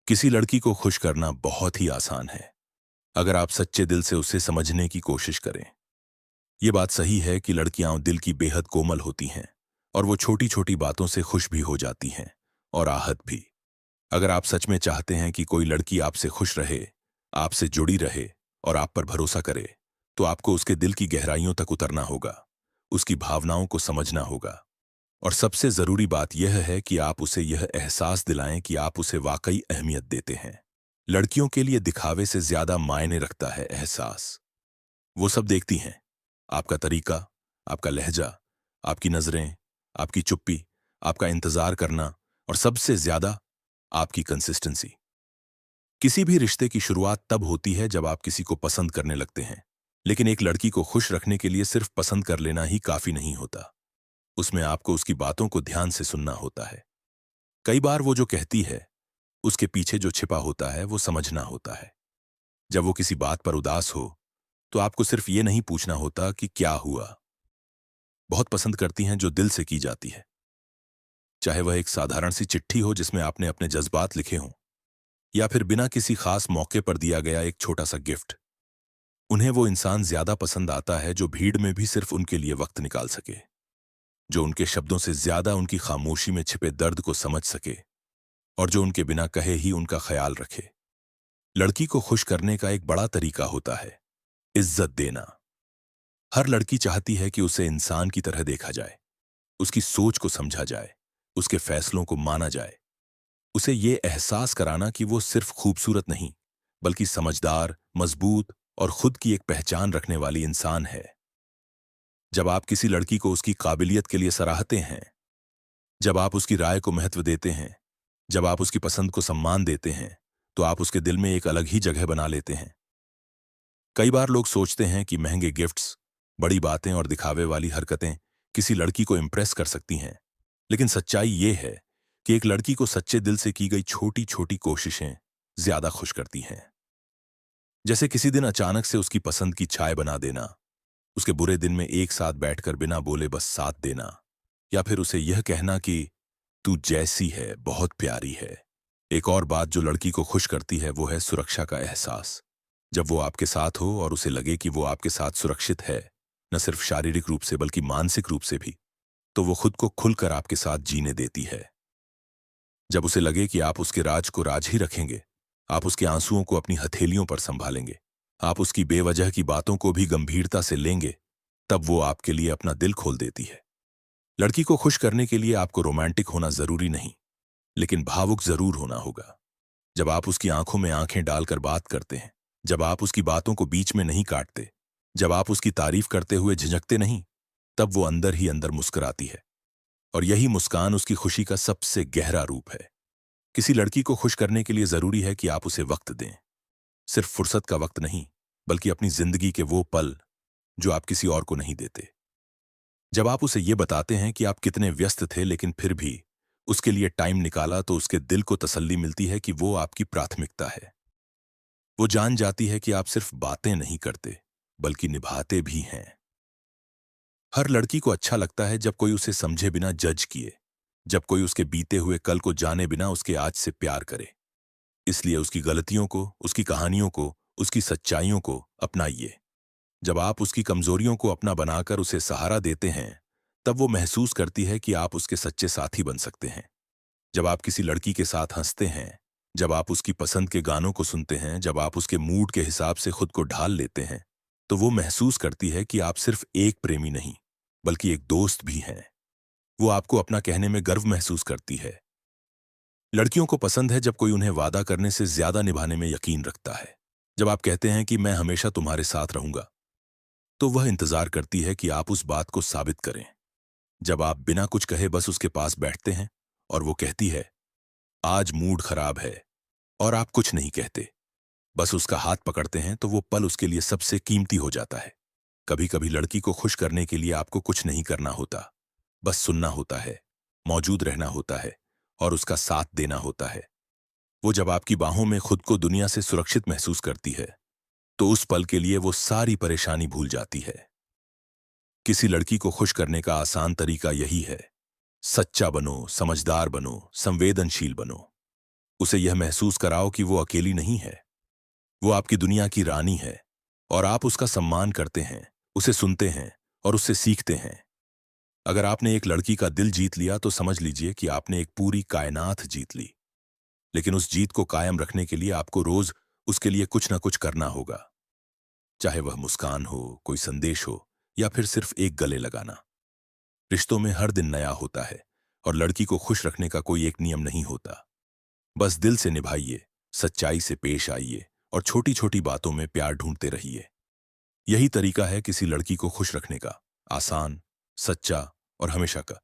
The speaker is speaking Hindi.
किसी लड़की को खुश करना बहुत ही आसान है अगर आप सच्चे दिल से उसे समझने की कोशिश करें। ये बात सही है कि लड़कियां दिल की बेहद कोमल होती हैं और वो छोटी छोटी बातों से खुश भी हो जाती हैं और आहत भी। अगर आप सच में चाहते हैं कि कोई लड़की आपसे खुश रहे, आपसे जुड़ी रहे और आप पर भरोसा करे, तो आपको उसके दिल की गहराइयों तक उतरना होगा, उसकी भावनाओं को समझना होगा। और सबसे जरूरी बात यह है कि आप उसे यह एहसास दिलाएं कि आप उसे वाकई अहमियत देते हैं। लड़कियों के लिए दिखावे से ज्यादा मायने रखता है एहसास। वो सब देखती हैं, आपका तरीका, आपका लहजा, आपकी नजरें, आपकी चुप्पी, आपका इंतजार करना और सबसे ज्यादा आपकी कंसिस्टेंसी। किसी भी रिश्ते की शुरुआत तब होती है जब आप किसी को पसंद करने लगते हैं, लेकिन एक लड़की को खुश रखने के लिए सिर्फ पसंद कर लेना ही काफी नहीं होता। उसमें आपको उसकी बातों को ध्यान से सुनना होता है। कई बार वो जो कहती है, उसके पीछे जो छिपा होता है वो समझना होता है। जब वो किसी बात पर उदास हो, तो आपको सिर्फ ये नहीं पूछना होता कि क्या हुआ। बहुत पसंद करती हैं जो दिल से की जाती है, चाहे वह एक साधारण सी चिट्ठी हो जिसमें आपने अपने जज्बात लिखे हों, या फिर बिना किसी खास मौके पर दिया गया एक छोटा सा गिफ्ट। उन्हें वो इंसान ज्यादा पसंद आता है जो भीड़ में भी सिर्फ उनके लिए वक्त निकाल सके, जो उनके शब्दों से ज्यादा उनकी खामोशी में छिपे दर्द को समझ सके और जो उनके बिना कहे ही उनका ख्याल रखे। लड़की को खुश करने का एक बड़ा तरीका होता है इज्जत देना। हर लड़की चाहती है कि उसे इंसान की तरह देखा जाए, उसकी सोच को समझा जाए, उसके फैसलों को माना जाए। उसे ये एहसास कराना कि वो सिर्फ खूबसूरत नहीं, बल्कि समझदार, मजबूत और खुद की एक पहचान रखने वाली इंसान है। जब आप किसी लड़की को उसकी काबिलियत के लिए सराहते हैं, जब आप उसकी राय को महत्व देते हैं, जब आप उसकी पसंद को सम्मान देते हैं, तो आप उसके दिल में एक अलग ही जगह बना लेते हैं। कई बार लोग सोचते हैं कि महंगे गिफ्ट्स, बड़ी बातें और दिखावे वाली हरकतें किसी लड़की को इम्प्रेस कर सकती हैं, लेकिन सच्चाई ये है कि एक लड़की को सच्चे दिल से की गई छोटी छोटी कोशिशें ज्यादा खुश करती हैं। जैसे किसी दिन अचानक से उसकी पसंद की चाय बना देना, उसके बुरे दिन में एक साथ बैठकर बिना बोले बस साथ देना, या फिर उसे यह कहना कि तू जैसी है बहुत प्यारी है। एक और बात जो लड़की को खुश करती है वो है सुरक्षा का एहसास। जब वो आपके साथ हो और उसे लगे कि वो आपके साथ सुरक्षित है, न सिर्फ शारीरिक रूप से बल्कि मानसिक रूप से भी, तो वो खुद को खुलकर आपके साथ जीने देती है। जब उसे लगे कि आप उसके राज को राज ही रखेंगे, आप उसके आंसुओं को अपनी हथेलियों पर संभालेंगे, आप उसकी बेवजह की बातों को भी गंभीरता से लेंगे, तब वो आपके लिए अपना दिल खोल देती है। लड़की को खुश करने के लिए आपको रोमांटिक होना जरूरी नहीं, लेकिन भावुक जरूर होना होगा। जब आप उसकी आंखों में आंखें डालकर बात करते हैं, जब आप उसकी बातों को बीच में नहीं काटते, जब आप उसकी तारीफ करते हुए झिझकते नहीं, तब वो अंदर ही अंदर मुस्कुराती है। और यही मुस्कान उसकी खुशी का सबसे गहरा रूप है। किसी लड़की को खुश करने के लिए जरूरी है कि आप उसे वक्त दें, सिर्फ फुर्सत का वक्त नहीं, बल्कि अपनी जिंदगी के वो पल जो आप किसी और को नहीं देते। जब आप उसे ये बताते हैं कि आप कितने व्यस्त थे लेकिन फिर भी उसके लिए टाइम निकाला, तो उसके दिल को तसल्ली मिलती है कि वो आपकी प्राथमिकता है। वो जान जाती है कि आप सिर्फ बातें नहीं करते, बल्कि निभाते भी हैं। हर लड़की को अच्छा लगता है जब कोई उसे समझे बिना जज किए, जब कोई उसके बीते हुए कल को जाने बिना उसके आज से प्यार करे। इसलिए उसकी गलतियों को, उसकी कहानियों को, उसकी सच्चाइयों को अपनाइए। जब आप उसकी कमजोरियों को अपना बनाकर उसे सहारा देते हैं, तब वो महसूस करती है कि आप उसके सच्चे साथी बन सकते हैं। जब आप किसी लड़की के साथ हंसते हैं, जब आप उसकी पसंद के गानों को सुनते हैं, जब आप उसके मूड के हिसाब से खुद को ढाल लेते हैं, तो वो महसूस करती है कि आप सिर्फ एक प्रेमी नहीं, बल्कि एक दोस्त भी हैं। वो आपको अपना कहने में गर्व महसूस करती है। लड़कियों को पसंद है जब कोई उन्हें वादा करने से ज्यादा निभाने में यकीन रखता है। जब आप कहते हैं कि मैं हमेशा तुम्हारे साथ रहूंगा, तो वह इंतजार करती है कि आप उस बात को साबित करें। जब आप बिना कुछ कहे बस उसके पास बैठते हैं और वो कहती है आज मूड खराब है, और आप कुछ नहीं कहते, बस उसका हाथ पकड़ते हैं, तो वो पल उसके लिए सबसे कीमती हो जाता है। कभी कभी लड़की को खुश करने के लिए आपको कुछ नहीं करना होता, बस सुनना होता है, मौजूद रहना होता है और उसका साथ देना होता है। वो जब आपकी बाहों में खुद को दुनिया से सुरक्षित महसूस करती है, तो उस पल के लिए वो सारी परेशानी भूल जाती है। किसी लड़की को खुश करने का आसान तरीका यही है, सच्चा बनो, समझदार बनो, संवेदनशील बनो। उसे यह महसूस कराओ कि वो अकेली नहीं है। वो आपकी दुनिया की रानी है और आप उसका सम्मान करते हैं, उसे सुनते हैं और उससे सीखते हैं। अगर आपने एक लड़की का दिल जीत लिया तो समझ लीजिए कि आपने एक पूरी कायनात जीत ली। लेकिन उस जीत को कायम रखने के लिए आपको रोज उसके लिए कुछ ना कुछ करना होगा। चाहे वह मुस्कान हो, कोई संदेश हो या फिर सिर्फ एक गले लगाना। रिश्तों में हर दिन नया होता है और लड़की को खुश रखने का कोई एक नियम नहीं होता। बस दिल से निभाइए, सच्चाई से पेश आइए और छोटी छोटी बातों में प्यार ढूंढते रहिए। यही तरीका है किसी लड़की को खुश रखने का, आसान, सच्चा और हमेशा का।